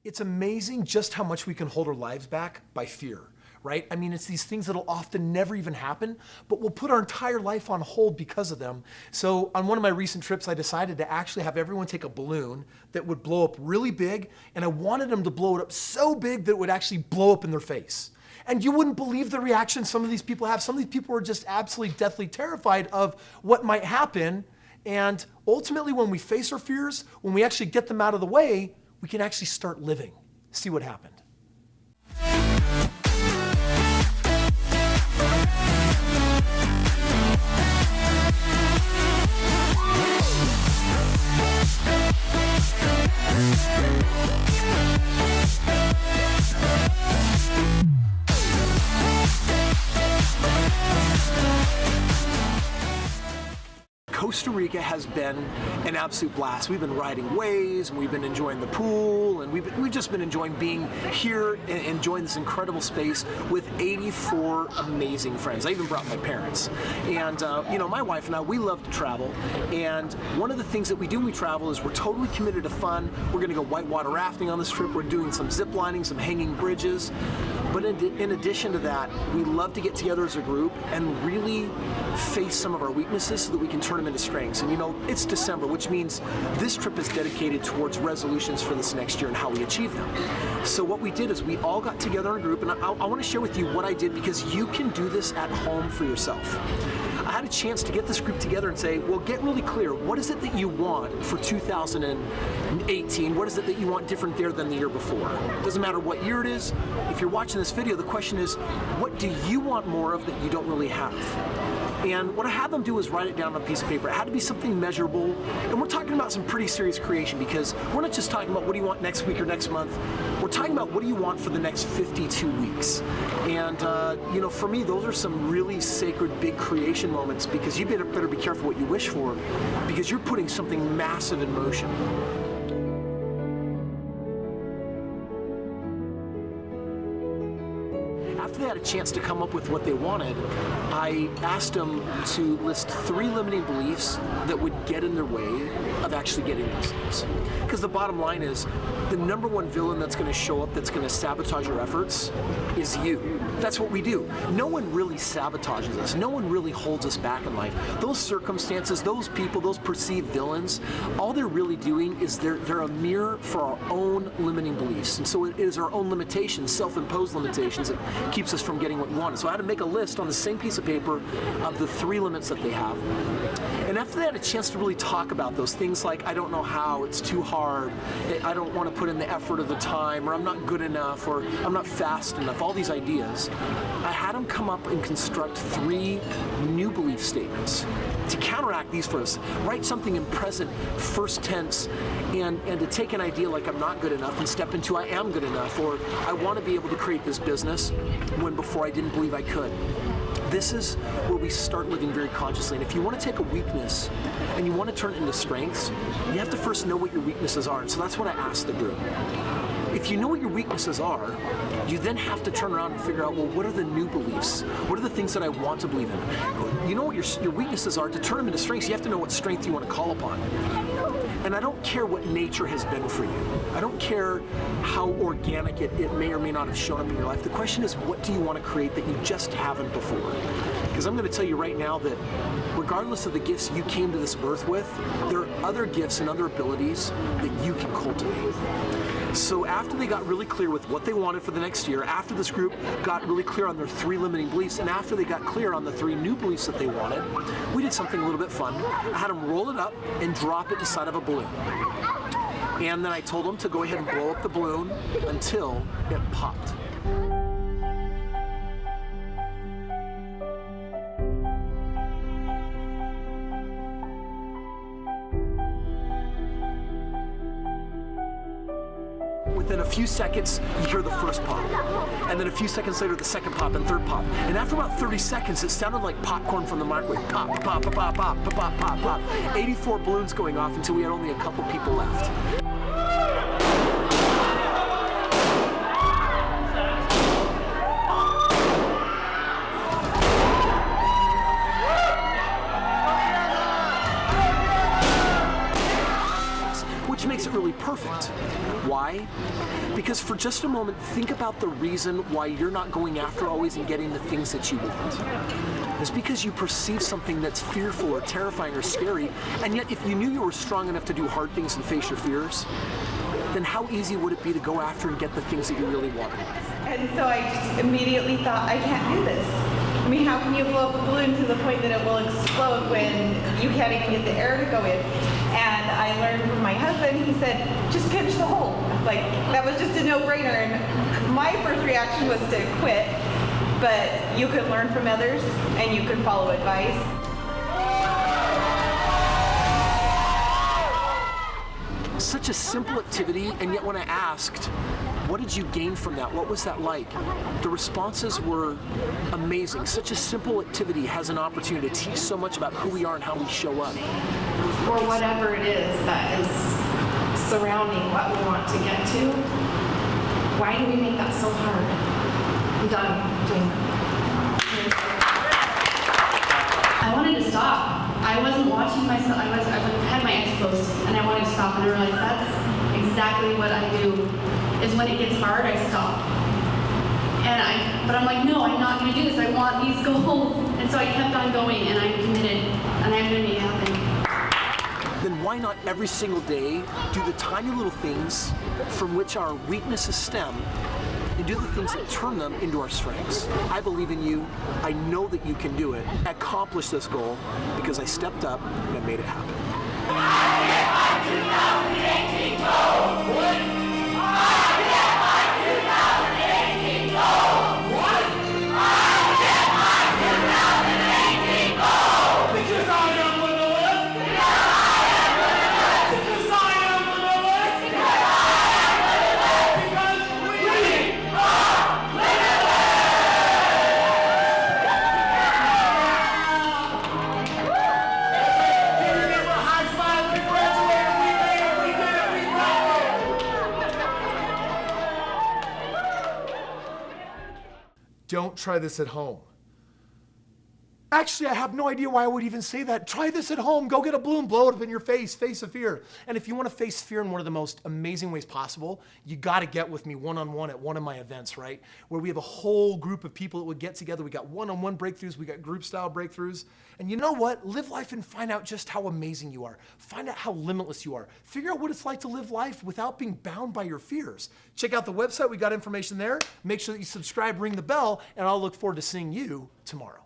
It's amazing just how much we can hold our lives back by fear, right? I mean, it's these things that'll often never even happen, but we'll put our entire life on hold because of them. So on one of my recent trips, I decided to actually have everyone take a balloon that would blow up really big, and I wanted them to blow it up so big that it would actually blow up in their face. And you wouldn't believe the reaction some of these people have. Some of these people are just absolutely deathly terrified of what might happen. And ultimately, when we face our fears, when we actually get them out of the way, we can actually start living. See what happened. Costa Rica has been an absolute blast. We've been riding waves, and we've been enjoying the pool, and we've just been enjoying being here and enjoying this incredible space with 84 amazing friends. I even brought my parents. And you know, my wife and I, we love to travel, and one of the things that we do when we travel is we're totally committed to fun. We're gonna go whitewater rafting on this trip. We're doing some zip lining, some hanging bridges. But in addition to that, we love to get together as a group and really face some of our weaknesses so that we can turn them into strengths. And you know, it's December, which means this trip is dedicated towards resolutions for this next year and how we achieve them. So what we did is we all got together in a group, and I want to share with you what I did, because you can do this at home for yourself. I had a chance to get this group together and say, well, get really clear. What is it that you want for 2018? What is it that you want different there than the year before? Doesn't matter what year it is. If you're watching this video, the question is, what do you want more of that you don't really have? And what I had them do is write it down on a piece of paper. It had to be something measurable. And we're talking about some pretty serious creation, because we're not just talking about what do you want next week or next month. We're talking about what do you want for the next 52 weeks. And you know, for me, those are some really sacred big creation moments, because you better be careful what you wish for, because you're putting something massive in motion. After they had a chance to come up with what they wanted, I asked them to list 3 limiting beliefs that would get in their way of actually getting those things. Because the bottom line is, the #1 villain that's going to show up, that's going to sabotage your efforts, is you. That's what we do. No one really sabotages us. No one really holds us back in life. Those circumstances, those people, those perceived villains, all they're really doing is they're a mirror for our own limiting beliefs. And so it is our own limitations, self-imposed limitations, that keeps us from getting what we wanted. So I had to make a list on the same piece of paper of the 3 limits that they have. And after they had a chance to really talk about those things, like, I don't know how, it's too hard, I don't want to put in the effort or the time, or I'm not good enough, or I'm not fast enough, all these ideas, I had them come up and construct 3 new belief statements to counteract these for us. Write something in present, first tense, and to take an idea like I'm not good enough and step into I am good enough, or I want to be able to create this business when before I didn't believe I could. This is where we start living very consciously. And if you want to take a weakness and you want to turn it into strengths, you have to first know what your weaknesses are. And so that's what I asked the group. If you know what your weaknesses are, you then have to turn around and figure out, well, what are the new beliefs? What are the things that I want to believe in? You know what your weaknesses are. To turn them into strengths, you have to know what strength you want to call upon. And I don't care what nature has been for you. I don't care how organic it may or may not have shown up in your life. The question is, what do you want to create that you just haven't before? Because I'm going to tell you right now that regardless of the gifts you came to this earth with, there are other gifts and other abilities that you can cultivate. So after they got really clear with what they wanted for the next year, after this group got really clear on their 3 limiting beliefs, and after they got clear on the 3 new beliefs that they wanted, we did something a little bit fun. I had them roll it up and drop it inside of a balloon. And then I told them to go ahead and blow up the balloon until it popped. Within a few seconds, you hear the first pop. And then a few seconds later, the second pop and third pop. And after about 30 seconds, it sounded like popcorn from the microwave. Pop, pop, pop, pop, pop, pop, pop, pop, pop. 84 balloons going off until we had only a couple people left. Which makes it really perfect. Why? Because for just a moment, think about the reason why you're not going after always and getting the things that you want. It's because you perceive something that's fearful or terrifying or scary, and yet if you knew you were strong enough to do hard things and face your fears, then how easy would it be to go after and get the things that you really want in life? And so I just immediately thought, I can't do this. I mean, how can you blow up a balloon to the point that it will explode when you can't even get the air to go in? And I learned from my husband, he said, just pinch the hole. Like, that was just a no-brainer. And my first reaction was to quit, but you can learn from others and you can follow advice. Such a simple activity, and yet when I asked, what did you gain from that? What was that like? The responses were amazing. Such a simple activity has an opportunity to teach so much about who we are and how we show up. Or whatever it is that is surrounding what we want to get to. Why do we make that so hard? I'm done doing that. I wanted to stop. I wasn't watching myself. I had my eyes closed, and I wanted to stop. And I realized that's exactly what I do. Is when it gets hard, I stop. But I'm like, no, I'm not going to do this. I want these goals, and so I kept on going, and I'm committed, and I'm going to make it happen. Then why not every single day do the tiny little things from which our weaknesses stem, and do the things that turn them into our strengths? I believe in you. I know that you can do it. I accomplished this goal because I stepped up and I made it happen. Don't try this at home. Actually, I have no idea why I would even say that. Try this at home. Go get a balloon, blow it up in your face, face of fear. And if you want to face fear in one of the most amazing ways possible, you got to get with me one-on-one at one of my events, right? Where we have a whole group of people that would get together. We got one-on-one breakthroughs. We got group-style breakthroughs. And you know what? Live life and find out just how amazing you are. Find out how limitless you are. Figure out what it's like to live life without being bound by your fears. Check out the website. We got information there. Make sure that you subscribe, ring the bell, and I'll look forward to seeing you tomorrow.